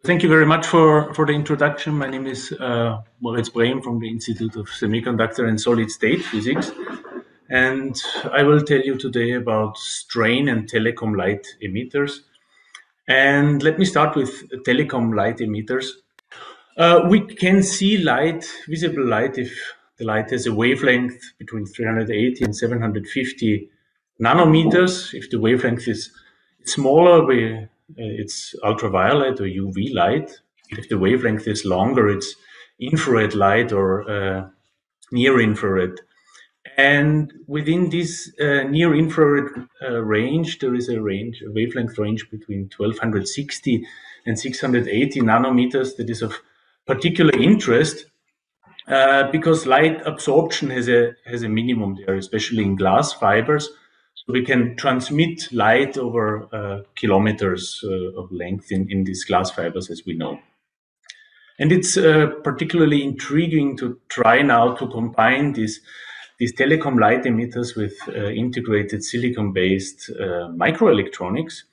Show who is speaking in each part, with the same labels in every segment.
Speaker 1: Thank you very much for the introduction. My name is Moritz Brehm from the Institute of Semiconductor and Solid State Physics. And I will tell you today about strain and telecom light emitters. And let me start with telecom light emitters. We can see light, visible light, if the light has a wavelength between 380 and 750 nanometers. If the wavelength is smaller, it's ultraviolet or UV light. If the wavelength is longer, it's infrared light or near infrared. And within this near infrared range, there is a wavelength range between 1260 and 680 nanometers that is of particular interest because light absorption has a minimum there, especially in glass fibers. So we can transmit light over kilometers of length in these glass fibers, as we know. And it's particularly intriguing to try now to combine these telecom light emitters with integrated silicon-based microelectronics.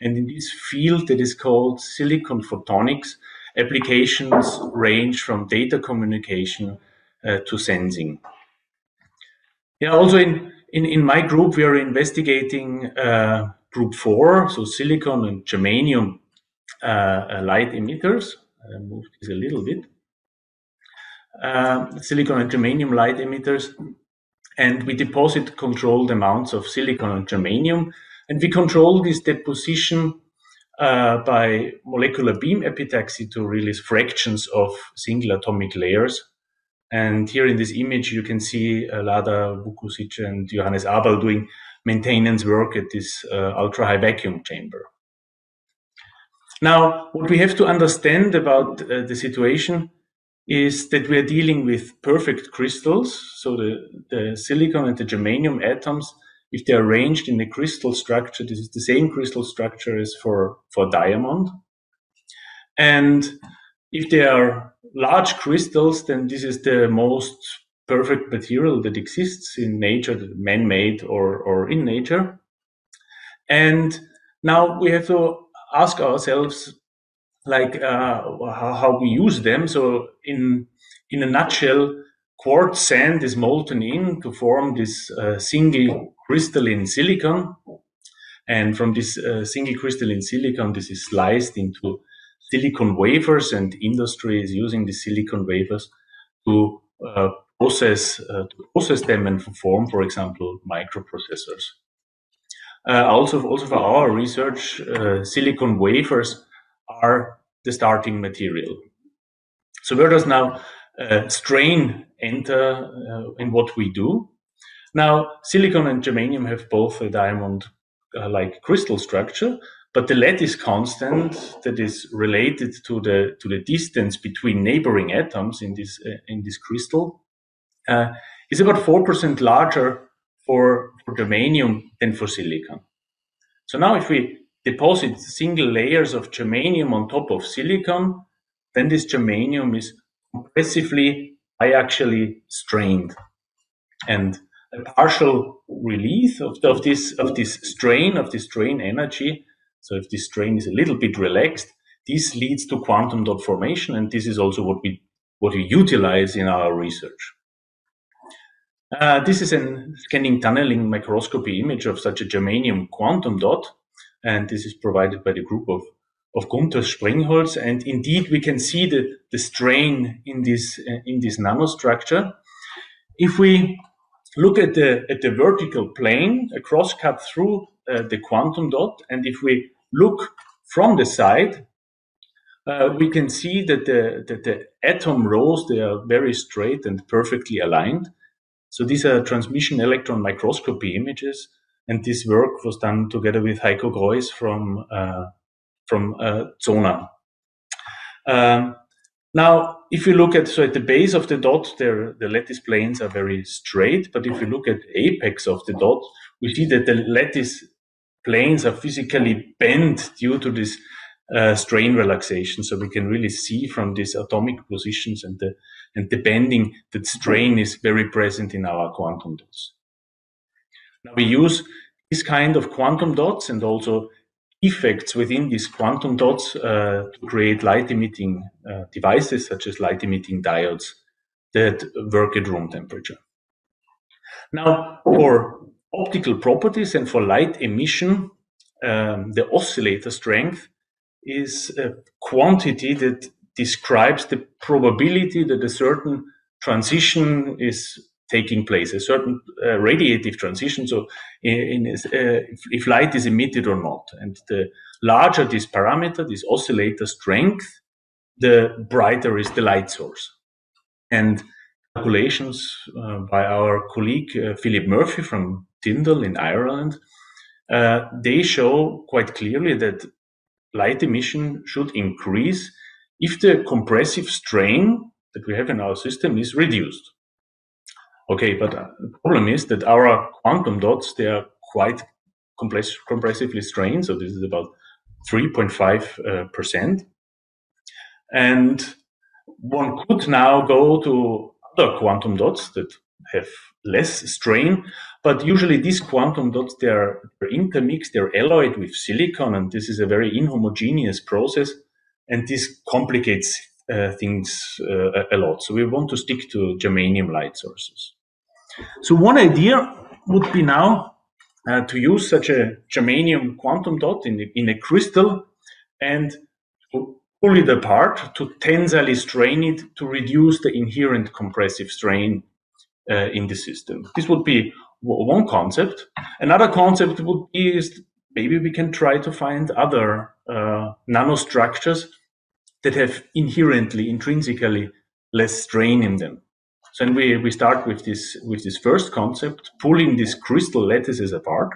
Speaker 1: And in this field that is called silicon photonics, applications range from data communication to sensing. Yeah, also in my group, we are investigating group 4, so silicon and germanium light emitters. I'll move this a little bit. Silicon and germanium light emitters. And we deposit controlled amounts of silicon and germanium. And we control this deposition by molecular beam epitaxy to release fractions of single atomic layers. And here in this image, you can see Lada Vukusic and Johannes Abel doing maintenance work at this ultra-high vacuum chamber. Now, what we have to understand about the situation is that we are dealing with perfect crystals. So the silicon and the germanium atoms, if they are arranged in a crystal structure, this is the same crystal structure as for diamond. And if they are large crystals, then this is the most perfect material that exists in nature, man-made or in nature. And now we have to ask ourselves, like how we use them. So in a nutshell, quartz sand is molten in to form this single crystalline silicon. And from this single crystalline silicon, this is sliced into silicon wafers, and industry is using the silicon wafers to process them and form, for example, microprocessors. Also for our research, silicon wafers are the starting material. So where does now strain enter in what we do? Now, silicon and germanium have both a diamond-like crystal structure, but the lattice constant that is related to the distance between neighboring atoms in this crystal is about 4% larger for germanium than for silicon. So now if we deposit single layers of germanium on top of silicon, then this germanium is compressively biaxially strained. And a partial release of this strain energy, so if this strain is a little bit relaxed, this leads to quantum dot formation, and this is also what we utilize in our research. This is a scanning tunneling microscopy image of such a germanium quantum dot, and this is provided by the group of Gunther Springholz. And indeed, we can see the strain in this nanostructure. If we look at the vertical plane, a crosscut through the quantum dot, and if we look from the side, we can see that the atom rows, they are very straight and perfectly aligned. So these are transmission electron microscopy images, and this work was done together with Heiko Greuß from Zona. Now, if you look at the base of the dot, the lattice planes are very straight, but if you look at the apex of the dot, we see that the lattice planes are physically bent due to this strain relaxation. So we can really see from these atomic positions and the bending that strain is very present in our quantum dots. Now we use this kind of quantum dots and also effects within these quantum dots to create light-emitting devices, such as light-emitting diodes that work at room temperature. Now, for optical properties and for light emission, the oscillator strength is a quantity that describes the probability that a certain transition is taking place, a certain radiative transition, so if light is emitted or not. And the larger this parameter, this oscillator strength, the brighter is the light source. And calculations by our colleague Philip Murphy from Tyndall in Ireland, they show quite clearly that light emission should increase if the compressive strain that we have in our system is reduced. Okay, but the problem is that our quantum dots, they are quite compressively strained, so this is about 3.5%. And one could now go to other quantum dots that have less strain, but usually these quantum dots, they're intermixed, they're alloyed with silicon, and this is a very inhomogeneous process, and this complicates things a lot. So we want to stick to germanium light sources. So one idea would be now to use such a germanium quantum dot in a crystal and pull it apart to tensile strain it to reduce the inherent compressive strain in the system. This would be one concept. Another concept would be is maybe we can try to find other nanostructures that have intrinsically less strain in them. So we start with this first concept, pulling these crystal lattices apart.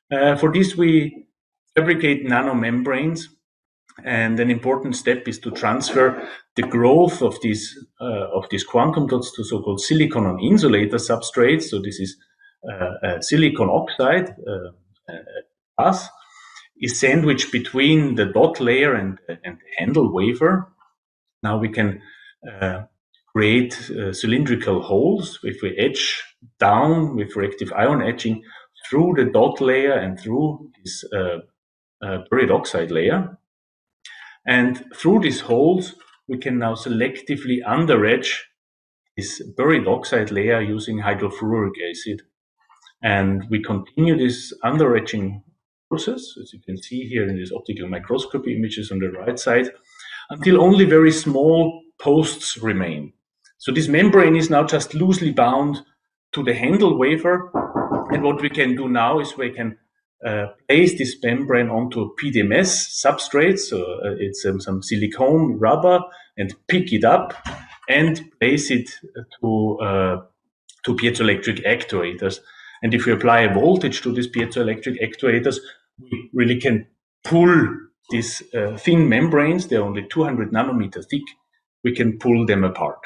Speaker 1: For this, we fabricate nanomembranes, and an important step is to transfer the growth of these quantum dots to so-called silicon on insulator substrates. So this is silicon oxide glass is sandwiched between the dot layer and the handle wafer. Now we can create cylindrical holes if we etch down with reactive ion etching through the dot layer and through this buried oxide layer. And through these holes, we can now selectively under-etch this buried oxide layer using hydrofluoric acid. And we continue this under-etching process, as you can see here in these optical microscopy images on the right side, until only very small posts remain. So this membrane is now just loosely bound to the handle wafer. And what we can do now is we can place this membrane onto a PDMS substrate, so it's some silicone rubber, and pick it up and place it to piezoelectric actuators. And if we apply a voltage to these piezoelectric actuators, we really can pull these thin membranes, they're only 200 nanometer thick, we can pull them apart.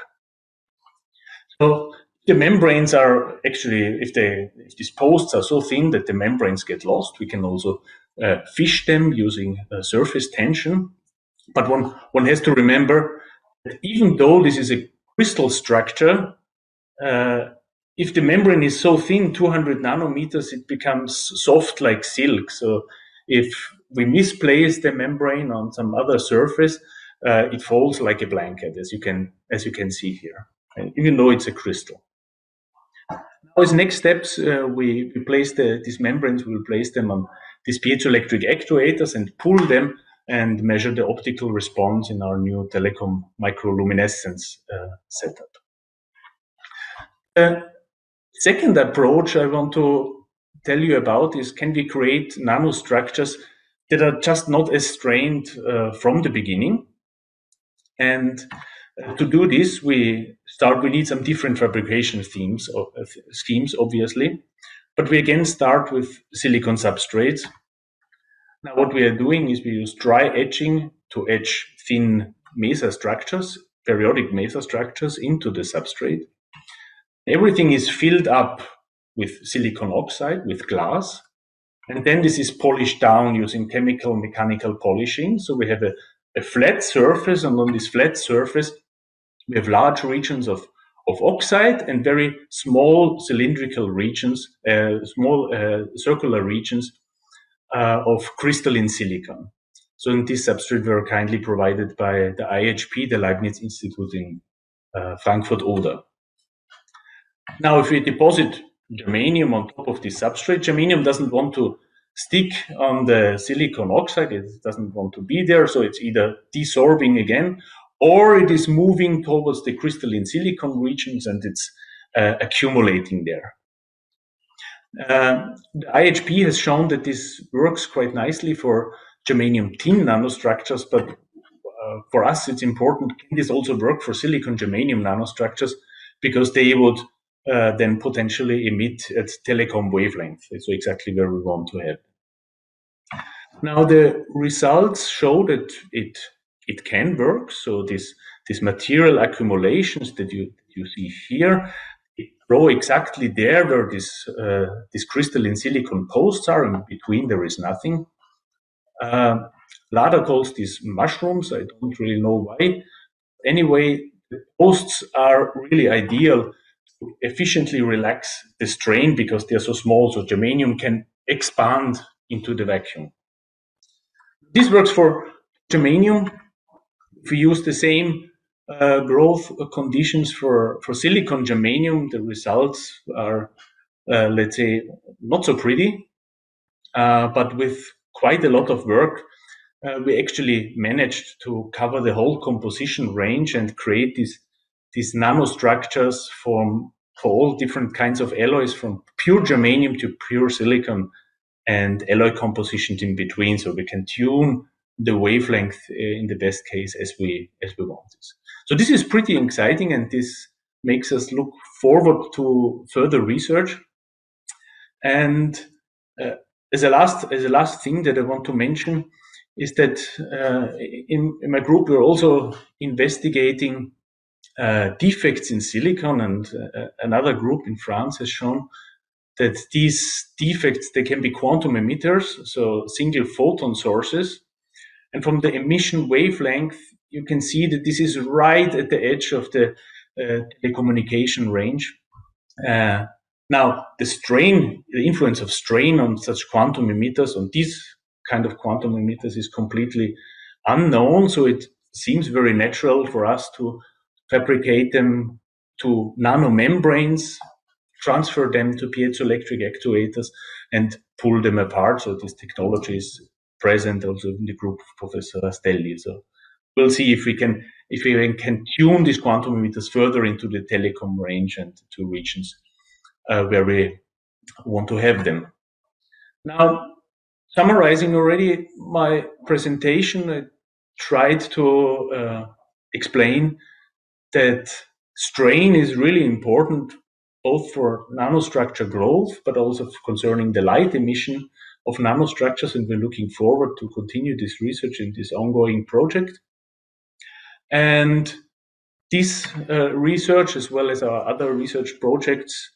Speaker 1: So the membranes are actually, if these posts are so thin that the membranes get lost, we can also fish them using surface tension. But one has to remember that even though this is a crystal structure, if the membrane is so thin, 200 nanometers, it becomes soft like silk. So if we misplace the membrane on some other surface, it falls like a blanket, as you can see here, and even though it's a crystal. Now, as next steps, we place these membranes, we will place them on these piezoelectric actuators and pull them and measure the optical response in our new Telecom microluminescence setup. Second approach I want to tell you about is, can we create nanostructures that are just not as strained from the beginning? And to do this, we need some different fabrication schemes, obviously, but we again start with silicon substrates. Now, what we are doing is we use dry etching to etch thin mesostructures, periodic mesostructures into the substrate. Everything is filled up with silicon oxide, with glass, and then this is polished down using chemical mechanical polishing. So we have a flat surface, and on this flat surface, we have large regions of oxide and very small cylindrical regions, small circular regions of crystalline silicon. So in this substrate were kindly provided by the IHP, the Leibniz Institute in Frankfurt Oder. Now, if we deposit germanium on top of this substrate, germanium doesn't want to stick on the silicon oxide, it doesn't want to be there, so it's either desorbing again, or it is moving towards the crystalline silicon regions and it's accumulating there. The IHP has shown that this works quite nicely for germanium tin nanostructures, but for us it's important, can this also work for silicon germanium nanostructures, because they would then potentially emit at telecom wavelength. So exactly where we want to have. Now the results show that it can work. So this material accumulations that you see here, it grow exactly there where this crystalline silicon posts are, and between there is nothing. Lada calls these mushrooms. I don't really know why. Anyway, the posts are really ideal to efficiently relax the strain because they're so small, so germanium can expand into the vacuum. This works for germanium. If we use the same growth conditions for silicon germanium, the results are, let's say, not so pretty, but with quite a lot of work, we actually managed to cover the whole composition range and create these nanostructures for all different kinds of alloys, from pure germanium to pure silicon, and alloy compositions in between. So we can tune the wavelength in the best case as we want this. So this is pretty exciting, and this makes us look forward to further research. And as a last thing that I want to mention is that in my group we're also investigating defects in silicon, and another group in France has shown that these defects, they can be quantum emitters, so single photon sources. And from the emission wavelength, you can see that this is right at the edge of the telecommunication range. Now, the influence of strain on such quantum emitters, on these kind of quantum emitters, is completely unknown. So it seems very natural for us to fabricate them to nanomembranes, transfer them to piezoelectric actuators, and pull them apart. So this technology is present also in the group of Professor Rastelli. So we'll see if we can tune these quantum emitters further into the telecom range and to regions where we want to have them. Now, summarizing already my presentation, I tried to explain that strain is really important both for nanostructure growth, but also concerning the light emission of nanostructures, and we're looking forward to continue this research in this ongoing project. And this research, as well as our other research projects,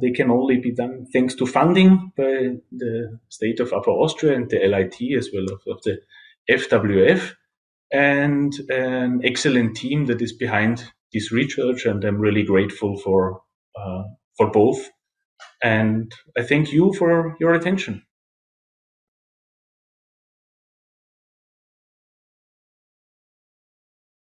Speaker 1: they can only be done thanks to funding by the state of Upper Austria and the LIT, as well as of the FWF, and an excellent team that is behind this research, and I'm really grateful for both. And I thank you for your attention.